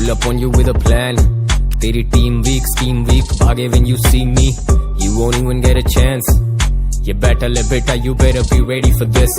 Pull up on you with a plan. तेरी team weak, scheme weak, भागे when you see me. You won't even get a chance. ये battle है बेटा, you better be ready for this.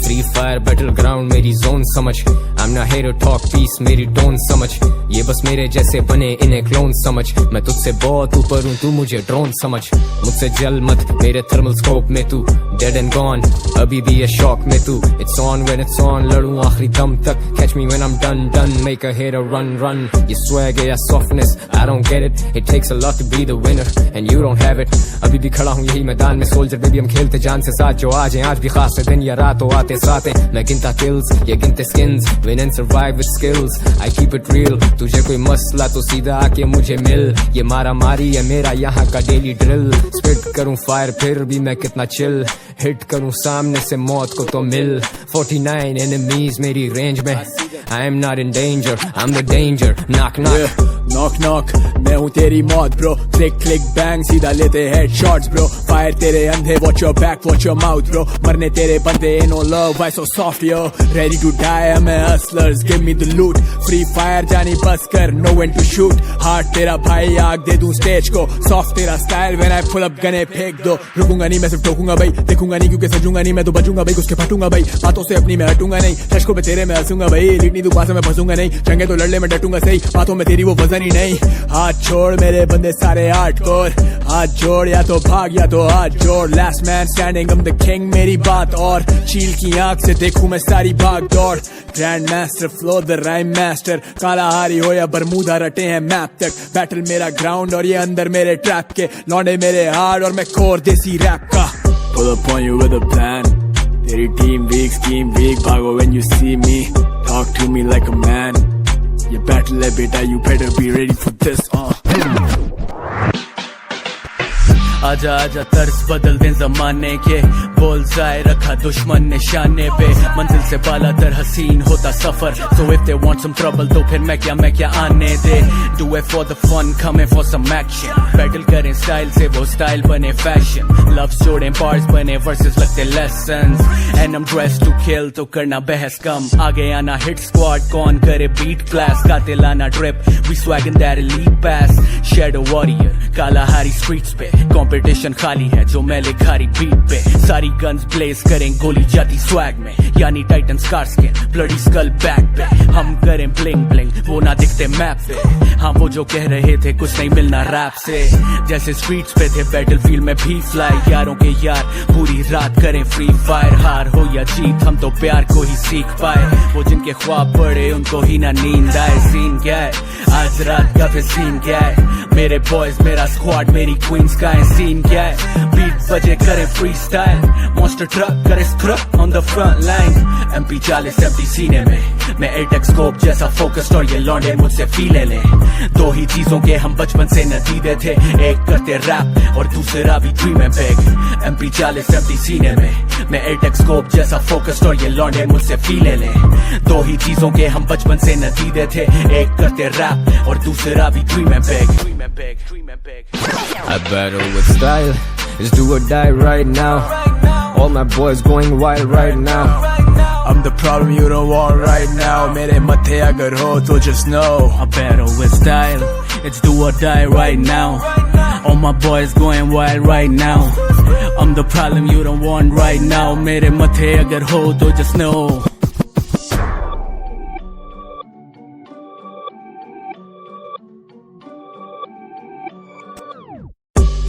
Free fire battleground मेरी zone समझ. I'm not here to talk peace, मेरी tone समझ. ये बस मेरे जैसे बने इन्हें clone समझ. मैं तुझसे बहुत ऊपर हूँ, तू मुझे drone समझ. मुझसे जल मत मेरे thermal scope में तू dead and gone. अभी भी ये shock में तू. It's on when it's on, लड़ूं आखिरी दम तक. Catch me when I'm done. Make a hater run. ये swag है या softness, I don't get it. It takes a lot to be the winner, and you don't have it. अभी भी खड़ा हूँ यही मैदान में, soldier baby हम खेलते जान से साथ. जो आज हैं आज भी खास है, दिन या रात हो आते साथ हैं. मैं गिनता kills, ये गिनते skins. Win and survive with skills, I keep it real. तुझे कोई मसला तो सीधा आके मुझे मिल. ये मारा मारी है मेरा यहाँ का daily drill. Spit करूँ fire फिर भी मैं कितना chill. Hit करूँ सामने से मौत को तो मिल. 49 enemies मेरी range में. I am not in danger, I'm the danger. Knock knock, yeah. Knock knock, मैं हूँ तेरी मौत bro. Click click bang, सीधा लेते headshots bro. Fire तेरे अंधे, watch your back, watch your mouth bro. मरने तेरे बंदे, ain't no love, why so soft yo. Ready to die, I'm a hustlers, give me the loot. Free fire जानी बस कर, know when to shoot. Hard तेरा भाई, आग दे दूँ stage को. Soft तेरा style, when I pull up गने फेंक दो. रुकूंगा नहीं मैं सिर्फ ठोकूंगा भाई. देखूंगा नहीं क्योंकि सजूंगा नहीं, मैं तो बचूंगा भाई. उसके फटूंगा भाई, बातों से अपनी मैं हटूंगा नहीं. टशकों पे तेरे मैं हंसूंगा भाई. लिटनी तू पास में फंसूंगा नहीं. जंगे तो लड़ ले मैं डटूंगा सही. बातों में तेरी वो वजन ही नहीं. हाथ छोड़ मेरे बंदे सारे हार्डकोर. हाथ जोड़ या तो भाग या तो हाथ जोड़. Last man standing, I'm the king, मेरी बात और. चील की आंख से देखूं मैं सारी भाग दौड़. Grand master flow the rhyme master. काला हारी हो या बरमूदा रटे हैं मैप तक. बैटल मेरा ग्राउंड और ये अंदर मेरे ट्रैप के. लौंडे मेरे हार्ड और मैं कोर देसी रैप का. Pull up on you with a plan. तेरी team weak, scheme weak, भागो when you see me. Talk to me like a man. ये battle है बेटा, you better be ready for this. आजा आजा तर्ज बदल दें जमाने के. बुल्सआई रखा दुश्मन निशाने पे. मंजिल से बाला तर हसीन होता सफर. So if they want some trouble तो फिर मैं क्या आने दे. Do it for the fun, coming for some action. Battle करें स्टाइल से वो स्टाइल बने fashion. Love जोड़ें bars बने verses लगते lessons. And I'm dressed to kill तो करना बहस कम. आगे आना hit squad कौन करे beat class. कातिल आना drip, we swagging that elite pass. Shadow warrior काला हारी streets पे. कंपटीशन खाली है जो मैं लिखारी बीट पे. सारी गन्स ब्लेज करें गोली जाती स्वैग में. यानी titan scar skin bloody skull back पे. हम करें ब्लिंग ब्लिंग वो ना दिखते मैप पे. हाँ वो जो कह रहे थे कुछ नहीं मिलना रैप से. जैसे स्ट्रीट्स पे थे बैटलफील्ड में भी फ्लाई. यारों के यार पूरी रात करें फ्री फायर. हार हो या जीत हम तो प्यार को ही सीख पाए. वो जिनके ख्वाब बड़े उनको ही ना नींद आए. सीन क्या है आज रात का फिर सीन क्या है. मेरे बॉयज मेरा स्क्वाड मेरी क्वींस का है. सीन क्या है बीट बजे करे फ्री स्टाइल. मॉन्स्टर ट्रक करे scrap on the front line. MP40 empty सीने में मैं 8x स्कोप जैसा फोकस्ड और ये लौंडे मुझसे फीले ले. दो ही चीजों के हम बचपन से नतीजे थे. एक करते रैप और दूसरा भी ड्रीम है बिग. MP40 empty सीने में मैं 8x स्कोप जैसा फोकस्ड और ये लौंडे मुझसे फीले ले. दो ही चीजों के हम बचपन से नतीजे थे. एक करते रैप और दूसरा भी ड्रीम है big. I battle with style. It's do or die right now. All my boys going wild right now. I'm the problem you don't want right now. मेरे मत्थे अगर हो तो just know. I battle with style. It's do or die right now. All my boys going wild right now. I'm the problem you don't want right now. मेरे मत्थे अगर हो तो just know.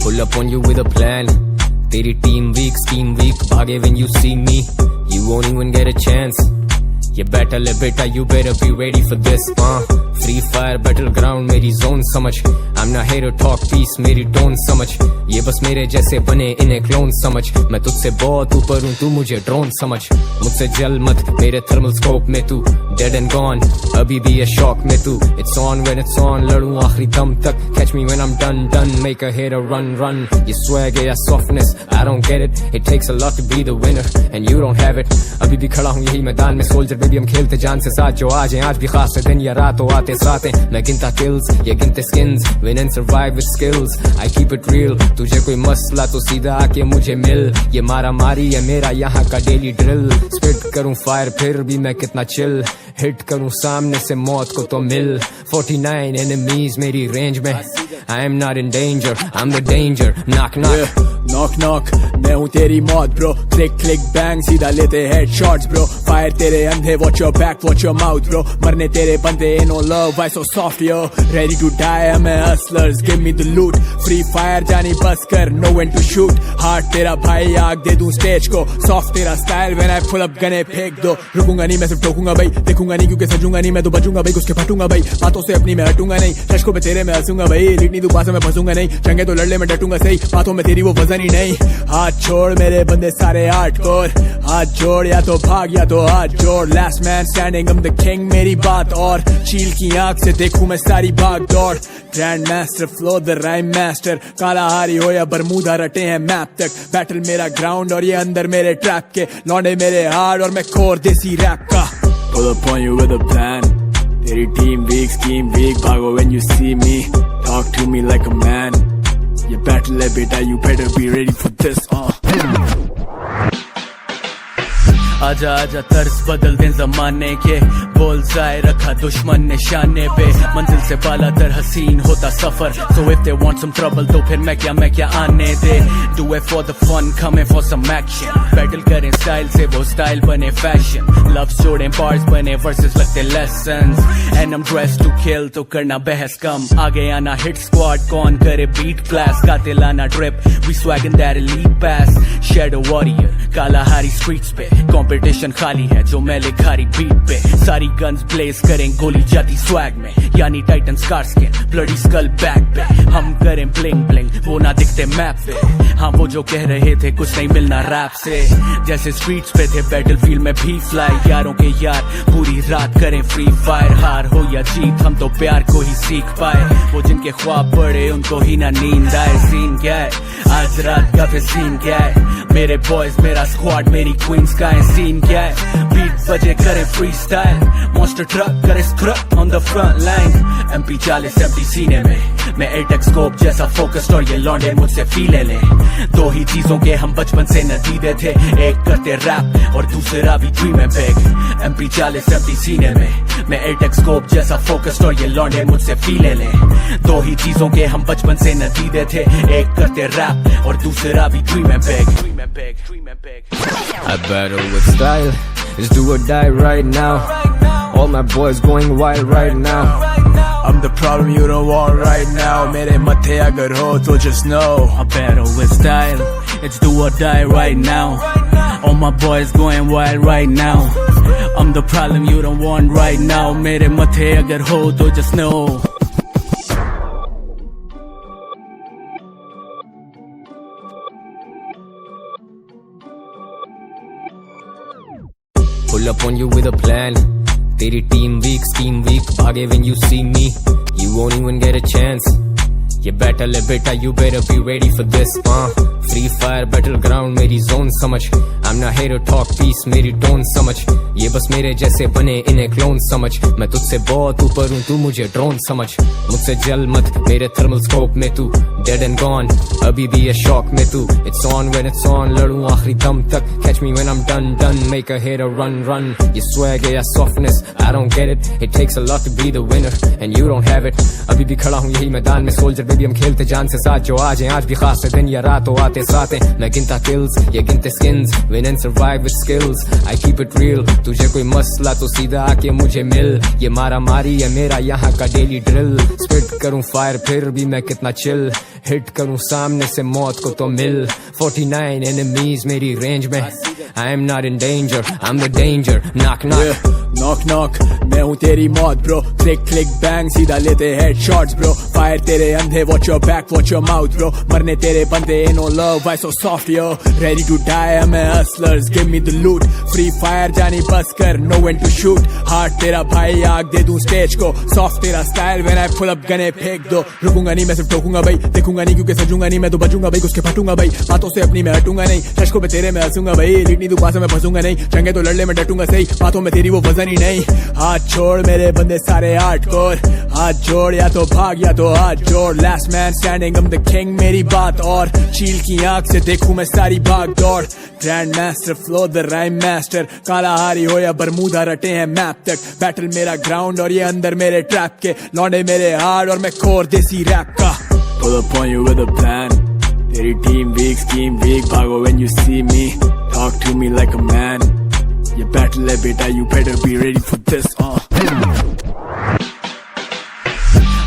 Pull up on you with a plan. तेरी team weak, scheme weak, भागे when you see me. You won't even get a chance. ये battle है बेटा, you better be ready for this. Free fire battleground मेरी zone समझ. I'm not here to talk peace, मेरी tone समझ. ये बस मेरे जैसे बने इन्हें clone समझ. मैं तुझसे बहुत ऊपर हूँ, तू मुझे drone समझ. मुझसे जल मत मेरे thermal scope में तू dead and gone. अभी भी ये shock में तू. It's on when it's on, लड़ूं आखिरी दम तक. Catch me when I'm done. Make a hater run. ये swag है या softness, I don't get it. It takes a lot to be the winner, and you don't have it. अभी भी खड़ा हूँ यही मैदान में, soldier baby हम खेलते जान से साथ. जो आज हैं आज भी खास है, दिन या रात हो आते साथ हैं, मैं गिनता kills, ये गिनते skins, win and survive with skills, I keep it real, तुझे कोई मसला तो सीधा आके मुझे मिल, ये मारा मारी है मेरा यहाँ का डेली ड्रिल, स्पिट करूँ फायर फिर भी मैं कितना चिल, हिट करूँ सामने से मौत को तो मिल, 49 enemies मेरी रेंज में, I am not in danger, I'm the danger, knock knock, knock knock मैं हूँ तेरी मौत ब्रो, क्लिक क्लिक बैंग सीधा लेते हेड शॉट्स ब्रो, फायर तेरे अंधे watch your back watch your mouth bro, मरने तेरे बंदे no love why so soft yo, ready to die I'm a hustlers give me the loot, Free Fire जानी बस कर know when to shoot, heart तेरा भाई आग दे दूं स्टेज को, सॉफ्ट तेरा style when I pull up गने फेंक दो, रुकूंगा नहीं मैं सिर्फ ठोकूंगा भाई, देखूंगा नहीं क्योंकि सजूंगा नहीं मैं तो बचूंगा भाई, उसके फटूंगा भाई, बातों से अपनी मैं हटूंगा नहीं, शशकों पे तेरे में हंसूंगा भाई, लिटनी तू पास में फंसूंगा नहीं, चंगे तो लड़ले में डटूंगा सही, बातों में तेरी वो वजन ही नहीं, हाथ छोड़ मेरे बंदे सारे हार्डकोर, हाथ जोड़ या तो भाग या तो हाथ जोड़, last man standing I'm the king मेरी बात और, चील की आंख से देखूं मैं सारी भाग दौड़, grand master flow the rhyme master, काला हारी हो या बरमूदा रटे हैं मैप तक, बैटल मेरा ग्राउंड और ये अंदर मेरे ट्रैप के, लौंडे मेरे हार्ड और मैं कोर देसी रैप का, pull up on you with a plan, तेरी टीम वीक स्कीम वीक, भागो when you see me, talk to me like a man, ये बैटल है बेटा you better be ready for this आजा आजा तर्स बदल दें जमाने के, बुल्सआई रखा दुश्मन निशाने पे, मंजिल से बाला तर हसीन होता सफर, so if they want some trouble तो फिर मैं क्या आने दे, do it for the fun coming for some action, battle करें स्टाइल से वो स्टाइल बने फैशन, लव जोड़ें बार्स बने वर्सेस लगते lessons, and I'm dressed to kill तो करना बहस कम, आगे आना हिट स्क्वाड कौन करे बीट क्लास, गाते लाना drip we swagging that elite pass, shadow warrior काला हारी स्ट्रीट्स पे, कंपटीशन खाली है जो मैं लिखारी बीट पे, सारी गन्स ब्लेज करें गोली जाती स्वैग में, यानी titan scar skin bloody skull back पे, हम करें ब्लिंग ब्लिंग वो ना दिखते मैप पे, हाँ वो जो कह रहे थे कुछ नहीं मिलना रैप से, जैसे स्ट्रीट्स पे थे बैटलफील्ड में भी फ्लाई, यारों के यार पूरी रात करें फ्री फायर, हार हो या जीत हम तो प्यार को ही सीख पाए, वो जिनके ख्वाब बड़े उनको ही ना नींद आए, सीन क्या है आज रात का फिर सीन क्या है, मेरे बॉयज मेरा स्क्वाड मेरी क्वींस का है, सीन क्या है बीट बजे करे फ्री स्टाइल, मॉन्स्टर ट्रक करे scrap on the front line, MP40 empty सीने में मैं एटेक्स स्कोप जैसा फोकस्ड और ये लौंडे मुझसे फीले ले, दो ही चीजों के हम बचपन से नतीजे थे, एक करते रैप और दूसरा भी ड्रीम है बिग, MP40 empty सीने में मैं एटेक्स स्कोप जैसा फोकस्ड और ये लौंडे मुझसे फीले ले, दो ही चीजों के हम बचपन से नतीजे थे, एक करते रैप और दूसरा भी ड्रीम है big, I battle with style, it's do or die right now, all my boys going wild right now, I'm the problem you don't want right now, मेरे मत्थे अगर हो तो just know, I battle with style, it's do or die right now, all my boys going wild right now, I'm the problem you don't want right now, मेरे मत्थे अगर हो तो just know. Pull up on you with a plan, तेरी team weak, scheme weak, भागे when you see me, you won't even get a chance, ये battle है बेटा you better be ready for this, free fire battleground मेरी zone समझ, I'm not here to talk peace मेरी tone समझ, ये बस मेरे जैसे बने इन्हें क्लोन समझ, मैं तुझसे बहुत ऊपर हूँ तू मुझे ड्रोन समझ, मुझसे जल मत मेरे थर्मल स्कोप में तू dead and gone, अभी भी ये शॉक में तू, it's on when it's on, लड़ूं आखिरी दम तक, catch me when I'm done, make a hater run, ये swag या softness, I don't get it, it takes a lot to be the winner, and you don't have it, अभी भी खड़ा हूँ यही मैदान में सोल्जर बेबी हम खेलते जान से साथ, जो आज हैं आज भी खास है दिन या रात हो आते साथ हैं, मैं गिनता kills, ये गिनते skins, win and survive with skills, I keep it real, तुझे कोई मसला तो सीधा आके मुझे मिल, ये मारा मारी है मेरा यहाँ का डेली ड्रिल, स्पिट करूँ फायर फिर भी मैं कितना चिल, हिट करूँ सामने से मौत को तो मिल, 49 enemies मेरी रेंज में, I am not in danger, I'm the danger, knock knock, knock knock मैं हूँ तेरी मौत ब्रो, क्लिक क्लिक बैंग सीधा लेते हेड शॉट्स ब्रो, फायर तेरे अंधे watch your back watch your mouth bro, मरने तेरे बंदे no love why so soft yo, ready to die I'm a hustlers give me the loot, Free Fire जानी बस कर know when to shoot, heart तेरा भाई आग दे दूं स्टेज को, सॉफ्ट तेरा style when I pull up गने फेंक दो, रुकूंगा नहीं मैं सिर्फ ठोकूंगा भाई, देखूंगा नहीं क्योंकि सजूंगा नहीं मैं तो बचूंगा भाई, उसके फटूंगा भाई, बातों से अपनी मैं हटूंगा नहीं, शशकों पे तेरे में हंसूंगा भाई, लिटनी तू पास में फंसूंगा नहीं, चंगे तो लड़ले में डटूंगा सही, बातों में तेरी वो वजन दुश्मनी नहीं। हाथ छोड़ मेरे बंदे सारे हार्डकोर, हाथ जोड़ या तो भाग या तो हाथ जोड़। Last man standing, I'm the king, मेरी बात और चील की आंख से देखूं मैं सारी भाग दौड़। Grand master flow the rhyme master, Kalahari हो या बरमूदा रटे हैं मैप तक। बैटल मेरा ग्राउंड और ये अंदर मेरे ट्रैप के, लौंडे मेरे हार्ड और मैं कोर देसी रैप का। Pull up on you with a plan, तेरी टीम वीक स्कीम वीक, भागो when you see me, talk to me like a man। ये बैटल है बेटा, you better be ready for this।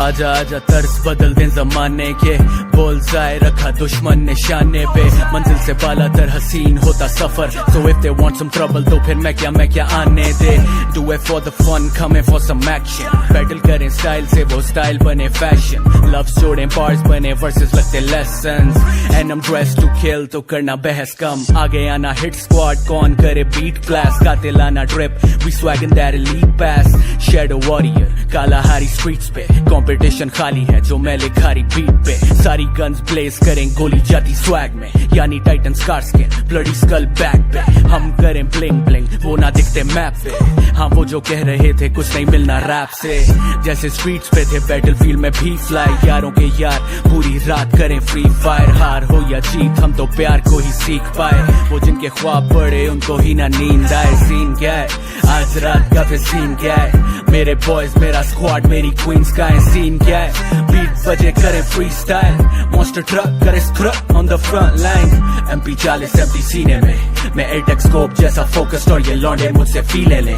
आजा आजा तर्ज बदल दे जमाने के, बुल्सआई रखा दुश्मन निशाने पे। मंजिल से बाला तर हसीन होता सफर, so if they want some trouble तो फिर मैं क्या आने दे। Do it for the fun, coming for some action। Battle करें स्टाइल से वो स्टाइल बने फैशन, लव जोड़ें बार्स बने वर्सेस लगते lessons. And I'm dressed to kill तो करना बहस कम, आगे आना हिट स्क्वाड कौन करे बीट क्लास। गाते लाना drip, we swaggin' that elite pass। Shadow warrior Kalahari streets पे, कंपटीशन खाली है जो मैं लिखारी बीट पे। सारी गन्स ब्लेज करें गोली जाती स्वैग में, यानी titan scar skin bloody skull back पे। हम करें ब्लिंग ब्लिंग वो ना दिखते मैप पे, हाँ वो जो कह रहे थे कुछ नहीं मिलना रैप से। जैसे स्ट्रीट्स पे थे बैटल फील्ड में भी फ्लाई, यारों के यार पूरी रात करें फ्री फायर। हार हो या जीत हम तो प्यार को ही सीख पाए, वो जिनके ख्वाब बड़े उनको ही ना नींद आए। सीन क्या है आज रात का फिर सीन क्या है, मेरे बॉयज मेरा स्क्वाड मेरी क्वींस का है। सीन क्या है बीट बजे करे फ्री स्टाइल, मॉन्स्टर ट्रक करे scrap on the front line. MP40 empty सीने में, मैं एटेक्स स्कोप जैसा फोकस्ड और ये लौंडे मुझसे फीले ले।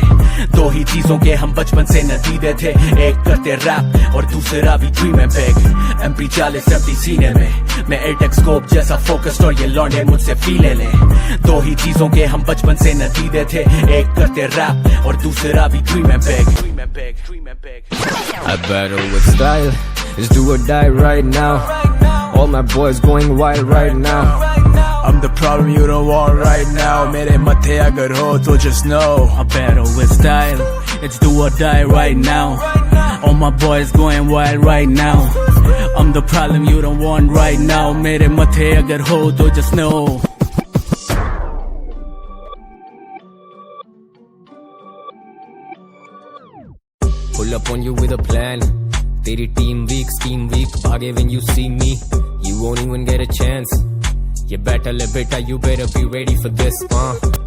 दो ही चीजों के हम बचपन से नतीजे थे, एक करते रैप और दूसरा भी ड्रीम है बिग। MP40 empty सीने में, मैं एटेक्स स्कोप जैसा फोकस्ड और ये लौंडे मुझसे फीले ले। दो ही चीजों के हम बचपन से नतीजे थे, एक करते रैप और दूसरा भी ड्रीम है big. I battle with style, it's do or die right now. All my boys going wild right now. I'm the problem you don't want right now, मेरे मथे अगर हो तो just know। I battle with style, it's do or die right now. All my boys going wild right now. I'm the problem you don't want right now, मेरे मथे अगर हो तो just know। Pull up on you with a plan, तेरी team week scheme week, भागे when you see me, you won't even get a chance। ये battle है बेटा, you better be ready for this।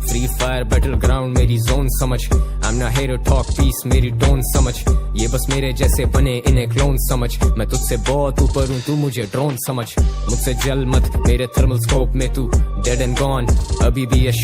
Free fire battleground मेरी zone समझ, I'm not here to talk peace मेरी tone समझ। ये बस मेरे जैसे बने इन्हें क्लोन समझ, मैं तुझसे बहुत ऊपर हूँ तू मुझे ड्रोन समझ। मुझसे जल मत मेरे थर्मल स्कोप में तू डेड एंड गॉन, अभी भी ये